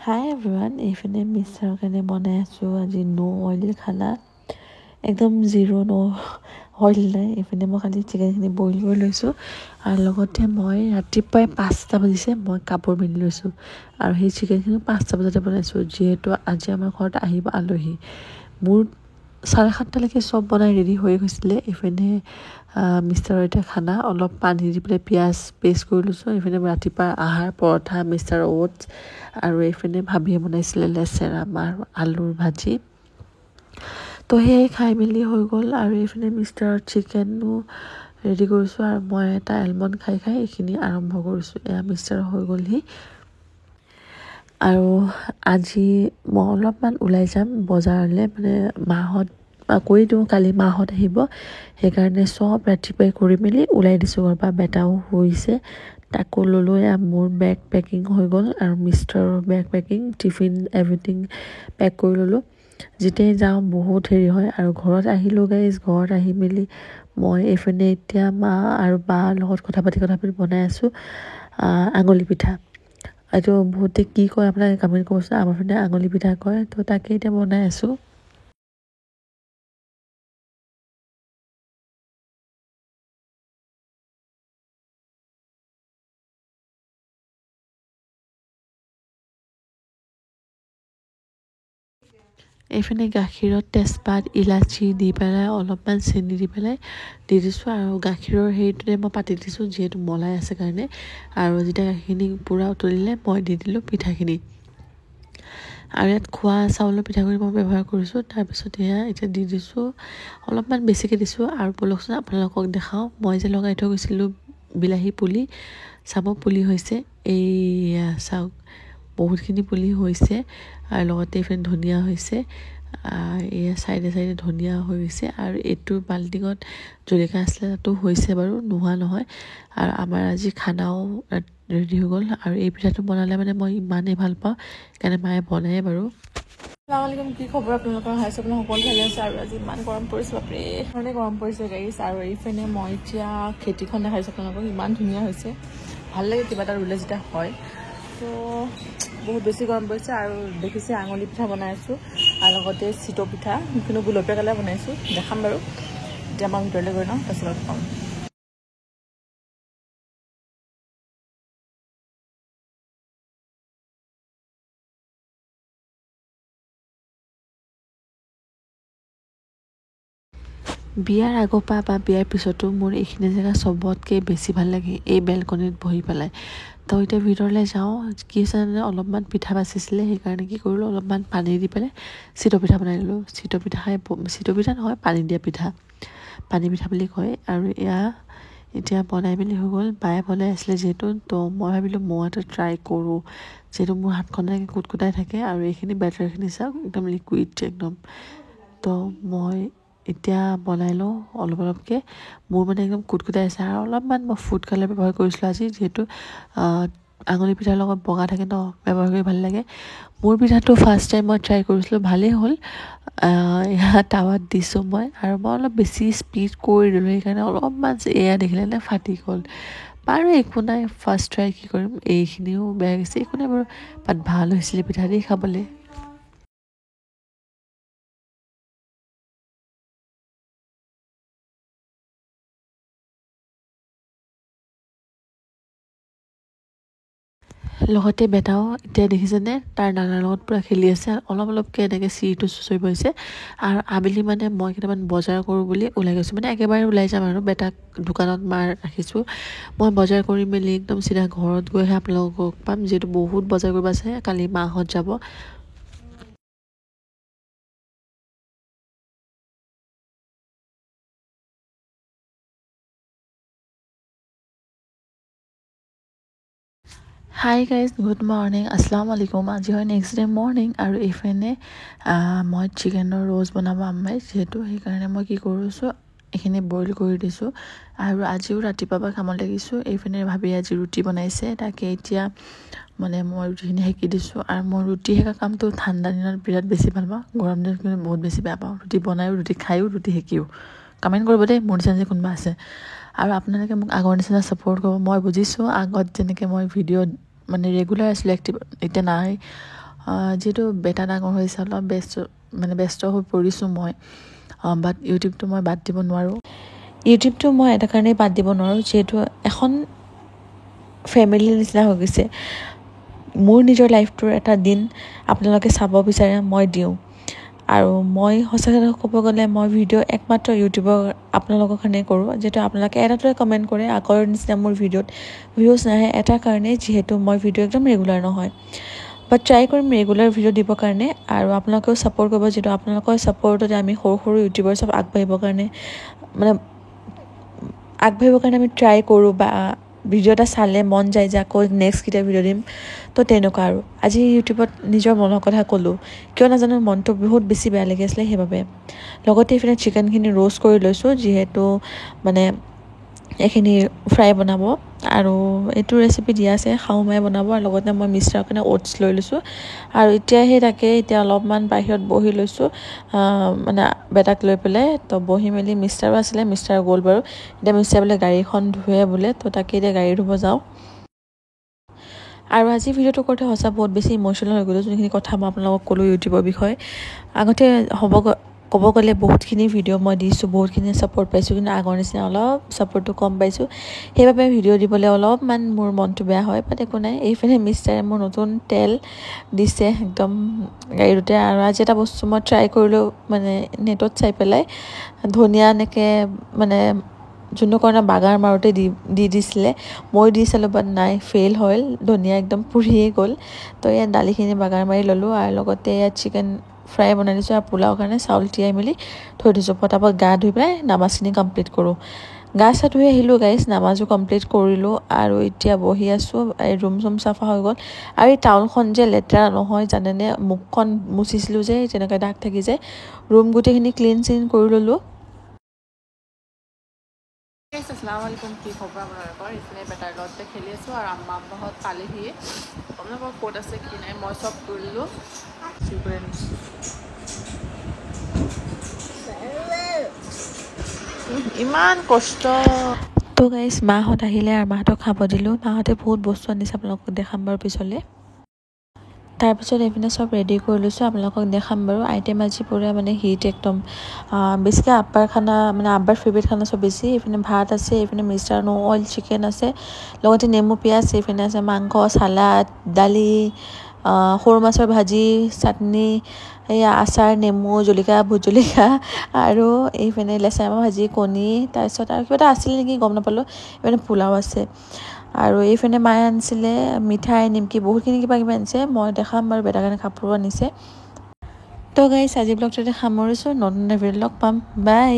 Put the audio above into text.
হাই everyone, এইপিনে মিষ্টাৰৰ কাৰণে বনাই আছোঁ আজি অইল খানা। একদম জিৰ' অইল নাই। এইপিনে মই খালি চিকেনখিনি বইল কৰি লৈছোঁ আৰু লগতে মই ৰাতিপুৱাই 5টা বাজিছে মই কাপোৰ পিন্ধি লৈছোঁ আৰু সেই চিকেনখিনি 5টা বজাতে বনাইছোঁ, যিহেতু আজি আমাৰ ঘৰত আহিব আলহী। মোৰ 7:30লৈকে চব বনাই ৰেডি হৈ গৈছিলে। এইপিনে মিষ্টাৰৰ এতিয়া খানা অলপ পানী দি পেলাই পিঁয়াজ পেষ্ট কৰি লৈছোঁ। এইপিনে ৰাতিপুৱা আহাৰ পৰঠা, মিষ্টাৰ অ'টছ আৰু এইপিনে ভাবিয়ে বনাইছিলে লেচেৰা মাৰ আলুৰ ভাজি। তো সেয়াই খাই মেলি হৈ গ'ল আৰু এইপিনে মিষ্টাৰৰ চিকেনো ৰেডি কৰিছোঁ আৰু মই এটা এলমণ্ড খাই এইখিনি আৰম্ভ কৰিছোঁ। এয়া মিষ্টাৰ হৈ গ'লহি আৰু আজি মই অলপমান ওলাই যাম বজাৰলৈ, মানে মাহঁত কৈ দিওঁ কালি মাহঁত আহিব, সেইকাৰণে চব ৰাতিপুৱাই কৰি মেলি ওলাই দিছোঁ ঘৰৰ পৰা। বেটাও শুইছে, তাকো ল'লোঁ। মোৰ বেগ পেকিং হৈ গ'ল আৰু মিষ্টাৰৰ বেগ পেকিং, টিফিন এভৰিথিং পেক কৰি ল'লোঁ। যেতিয়াই যাওঁ বহুত হেৰি হয় আৰু ঘৰত আহিলোঁ গাইজ। ঘৰত আহি মেলি মই এইপিনে এতিয়া মা আৰু বাৰ লগত কথা পাতি বনাই আছোঁ আঙুলি পিঠা। এইটো বহুতে কি কয় আপোনাক কমেণ্ট কৰিছোঁ, আমাৰ পিনে আঙুলি পিঠা কয়। তো তাকে এতিয়া বনাই আছোঁ। এইপিনে গাখীৰত তেজপাত, ইলাচি দি পেলাই অলপমান চেনি দি পেলাই দি দিছোঁ আৰু গাখীৰৰ হেৰিটোতে মই পাতি দিছোঁ, যিহেতু মলাই আছে কাৰণে। আৰু যেতিয়া গাখীৰখিনি পূৰা উতলিলে মই দি দিলোঁ পিঠাখিনি আৰু ইয়াত খোৱা চাউলৰ পিঠাগুড়ি মই ব্যৱহাৰ কৰিছোঁ। তাৰপিছত এতিয়া দি দিছোঁ, অলপমান বেছিকৈ দিছোঁ। আৰু ব'লকচোন আপোনালোকক দেখাওঁ, মই যে লগাই থৈ গৈছিলোঁ বিলাহী পুলি, চাব পুলি হৈছে। এইয়া চাওক, বহুতখিনি পুলি হৈছে আৰু লগতে এইপিনে ধনিয়া হৈছে। এয়া চাইডে ধনিয়া হৈ গৈছে আৰু এইটো বাল্টিঙত জলকীয়া আছিলে, তাতো হৈছে বাৰু, নোহোৱা নহয়। আৰু আমাৰ আজি খানাও ৰেডি হৈ গ'ল আৰু এই পিঠাটো বনালে মানে মই ইমানেই ভাল পাওঁ, সেইকাৰণে মায়ে বনায়ে বাৰু। আসসালামুআলাইকুম, কি খবৰ আপোনালোকৰ? হাইছে আপোনাৰ সকলো ভালে আছে? আৰু আজি ইমান গৰম পৰিছে, বাপৰে ধৰণে গৰম পৰিছে গাইছ। আৰু এইপিনে মই এতিয়া খেতিখন দেখাইছোঁ আপোনালোকক, ইমান ধুনীয়া হৈছে, ভাল লাগে কিবা এটা ৰুলে যেতিয়া হয়। তো বহুত বেছি গৰম পৰিছে আৰু দেখিছে আঙুলি পিঠা বনাই আছোঁ আৰু লগতে চিতৌ পিঠা, কিন্তু গুলপীয়া কালাৰ বনাইছোঁ, দেখাম বাৰু। এতিয়া মই ভিতৰলৈ গৈ লওঁ, তাৰপিছত ক'ম। বিয়াৰ আগৰ পৰা বা বিয়াৰ পিছতো মোৰ এইখিনি জেগা চবতকৈ বেছি ভাল লাগে, এই বেলকনিত বহি পেলাই। তো এতিয়া ভিতৰলৈ যাওঁ, কি হৈছে অলপমান পিঠা বাচিছিলে, সেইকাৰণে কি কৰিলোঁ, অলপমান পানী দি পেলাই চিতৌ পিঠা বনাই দিলোঁ। চিতৌ পিঠা চিতৌ পিঠা নহয়, পানী দিয়া পিঠা, পানী পিঠা বুলি কয়। আৰু এতিয়া বনাই মেলি হৈ গ'ল, বায়ে বনাই আছিলে যিহেতু, তো মই ভাবিলোঁ মই এটা ট্ৰাই কৰোঁ, যিহেতু মোৰ হাতখন এনেকৈ কুটকুটাই থাকে। আৰু এইখিনি বেটাৰখিনি চাওক, একদম লিকুইড একদম। তো মই এতিয়া বনাই লওঁ অলপকৈ। মোৰ মানে একদম কুটকুটাই আছে আৰু অলপমান মই ফুড কালাৰ ব্যৱহাৰ কৰিছিলোঁ আজি, যিহেতু আঙুলি পিঠাৰ লগত বগা থাকে ন, ব্যৱহাৰ কৰি ভাল লাগে। মোৰ পিঠাটো ফাৰ্ষ্ট টাইম মই ট্ৰাই কৰিছিলোঁ, ভালেই হ'ল। এয়া টাৱাত দিছোঁ মই, আৰু মই অলপ বেছি স্পীড কৰি দিলোঁ, সেইকাৰণে অলপমান এয়া দেখিলে নে ফাটি গ'ল। বাৰু একো নাই, ফাৰ্ষ্ট ট্ৰাই কি কৰিম, এইখিনিও বেয়া গৈছে, একো নাই বাৰু। বাট ভাল হৈছিলে পিঠা দি খাবলৈ। লগতে বেটাও এতিয়া দেখিছেনে, তাৰ নানাৰ লগত পূৰা খেলি আছে, অলপকৈ এনেকৈ চিৰিটো চুঁচৰি পৰিছে। আৰু আবেলি মানে মই কেইটামান বজাৰ কৰোঁ বুলি ওলাই গৈছোঁ, মানে একেবাৰে ওলাই যাম আৰু বেটাক দোকানত মাৰ ৰাখিছোঁ। মই বজাৰ কৰি মেলি একদম চিধা ঘৰত গৈহে আপোনালোকক পাম, যিহেতু বহুত বজাৰ কৰিব আছে, কালি মাহঁত যাব। হাই গাইজ, গুড মৰ্ণিং, আসসালামু আলাইকুম। আজি হয় নেক্সট ডে মৰ্ণিং আৰু এইপিনে মই চিকেনৰ ৰ'ষ্ট বনাব আম্মাই, যিহেতু সেইকাৰণে মই কি কৰিছোঁ, এইখিনি বইল কৰি দিছোঁ। আৰু আজিও ৰাতিপুৱাৰ পৰা কামত লাগিছোঁ। এইপিনে ভাবি আজি ৰুটি বনাইছে, তাকে এতিয়া মানে মই ৰুটিখিনি সেকি দিছোঁ। আৰু মই ৰুটি সেকা কামটো ঠাণ্ডা দিনত বিৰাট বেছি ভাল পাওঁ, গৰম দিনত কিন্তু বহুত বেছি বেয়া পাওঁ। ৰুটি বনায়ো, ৰুটি খায়ো, ৰুটি সেকিও। কমেণ্ট কৰিব দেই, মোৰ নিচিনা যে কোনোবা আছে। আৰু আপোনালোকে মোক আগৰ নিচিনা ছাপোৰ্ট কৰিব। মই বুজিছোঁ আগত যেনেকৈ মই ভিডিঅ' মানে ৰেগুলাৰ আছিলোঁ, এক্টিভ, এতিয়া নাই। যিহেতু বেটা ডাঙৰ হৈছে অলপ ব্যস্ত হৈ পৰিছোঁ মই বাট ইউটিউবটো মই বাদ দিব নোৱাৰোঁ ইউটিউবটো মই এটা কাৰণেই বাদ দিব নোৱাৰোঁ যিহেতু এখন ফেমিলিৰ নিচিনা হৈ গৈছে মোৰ নিজৰ লাইফটোৰ এটা দিন আপোনালোকে চাব বিচাৰে মই দিওঁ আৰু মই সঁচাকৈ ক'ব গ'লে মই ভিডিঅ' একমাত্ৰ ইউটিউবৰ আপোনালোকৰ কাৰণে কৰোঁ যিহেতু আপোনালোকে এটাটোৱে কমেণ্ট কৰে আগৰ নিচিনা মোৰ ভিডিঅ'ত ভিউজ নাহে এটা কাৰণেই যিহেতু মই ভিডিঅ' একদম ৰেগুলাৰ নহয় বাট ট্ৰাই কৰিম ৰেগুলাৰ ভিডিঅ' দিবৰ কাৰণে আৰু আপোনালোকেও ছাপোৰ্ট কৰিব যিহেতু আপোনালোকৰ ছাপোৰ্টতে আমি সৰু ইউটিউবাৰ চব আগবাঢ়িবৰ কাৰণে আমি ট্ৰাই কৰোঁ বা ভিডিঅ' এটা চালে মন যায় যে আকৌ নেক্সট কেতিয়া ভিডিঅ' দিম তো তেনেকুৱা আৰু আজি ইউটিউবত নিজৰ মনৰ কথা ক'লোঁ কিয় নাজানো মনটো বহুত বেছি বেয়া লাগি আছিলে সেইবাবে লগতে এইফালে চিকেনখিনি ৰ'ষ্ট কৰি লৈছোঁ যিহেতু এইখিনি ফ্ৰাই বনাব আৰু এইটো ৰেচিপি দিয়া আছে শাহুমাই বনাব আৰু লগতে মই মিষ্টাৰৰ কাৰণে অ'টছ লৈ লৈছোঁ আৰু এতিয়া অলপমান বাহিৰত বহি লৈছোঁ বেটাক লৈ পেলাই তো বহি মেলি মিষ্টাৰো আছিলে মিষ্টাৰ গ'ল বাৰু এতিয়া মিষ্টাৰ বোলে গাড়ীখন ধুৱে বোলে তো তাকে এতিয়া গাড়ী ধুব যাওঁ আৰু আজি ভিডিঅ'টো কৰোঁতে সঁচা বহুত বেছি ইম'চনেল হৈ গ'লোঁ যোনখিনি কথা মই আপোনালোকক ক'লোঁ ইউটিউবৰ বিষয়ে আগতে ক'ব গ'লে বহুতখিনি ভিডিঅ' মই দিছোঁ বহুতখিনি ছাপোৰ্ট পাইছোঁ কিন্তু আগৰ নিচিনা অলপ ছাপোৰ্টটো কম পাইছোঁ সেইবাবে ভিডিঅ' দিবলৈ অলপমান মোৰ মনটো বেয়া হয় বাট একো নাই এইফালে মিষ্টাৰে মোৰ নতুন তেল দিছে একদম গাড়ীটোতে আৰু আজি এটা বস্তু মই ট্ৰাই কৰিলোঁ নেটত চাই পেলাই ধনিয়া এনেকৈ যোনটো কাৰণে বাগাৰ মাৰোঁতে দি দিছিলে মই দি চালোঁ বাট নাই ফেইল হ'ল ধনিয়া একদম পুৰিয়ে গ'ল তো ইয়াত দালিখিনি বাগাৰ মাৰি ল'লোঁ আৰু লগতে ইয়াত চিকেন ফ্ৰাই বনাই দিছোঁ আৰু পোলাও কাৰণে চাউল তিয়াই মেলি থৈ দিছোঁ পটাপট গা ধুই পেলাই নামাজখিনি কমপ্লিট কৰোঁ গা চা ধুই আহিলোঁ গাইজ নামাজো কমপ্লিট কৰিলোঁ আৰু এতিয়া বহি আছোঁ এই ৰুম চুম চাফা হৈ গ'ল আৰু এই টাউনখন যে লেতেৰা নহয় জানেনে মুখখন মুচিছিলোঁ যে তেনেকৈ দাগ থাকি যায় ৰুম গোটেইখিনি ক্লিন কৰি ল'লোঁ আসসালামু আলাইকুম কি খবৰ আপোনালোকৰ এইফালে বেটাৰ লগতে খেলি আছোঁ আৰু আম্মাহঁত পালেহি আপোনালোকৰ ক'ত আছে কি নাই মই চব কৰিলোঁ ইমান কষ্ট তো গাইজ মাহঁত আহিলে আৰু মাহঁতক খাব দিলোঁ মাহঁতে বহুত বস্তু আনিছে আপোনালোকক দেখাম বাৰু পিছলৈ তাৰপিছত এইপিনে চব ৰেডি কৰি লৈছোঁ আপোনালোকক দেখাম বাৰু আইটেম আজি পুৰা হিট একদম বেছিকৈ আব্বাৰ খানা আব্বাৰ ফেভৰেট খানা চব বেছি এইপিনে ভাত আছে এইপিনে মিষ্টাৰ ন' অইল চিকেন আছে লগতে নেমু পিঁয়াজ এইপিনে আছে মাংস চালাড দালি সৰু মাছৰ ভাজি চাটনি এয়া আচাৰ নেমু জলকীয়া ভোট জলকীয়া আৰু এইপিনে লেচেৰা ভাজি কণী তাৰপিছত আৰু কিবা এটা আছিল নেকি গম নাপালোঁ এইপিনে পোলাও আছে আৰু এইপিনে মায়ে আনিছিলে মিঠাই নিমকি বহুতখিনি কিবা আনিছে মই দেখাম বাৰু বেটাৰ কাৰণে কাপোৰো আনিছে তো গাইজ আজি ব্লগটোতে সামৰিছোঁ নতুন ভিডিঅ'ত লগ পাম বাই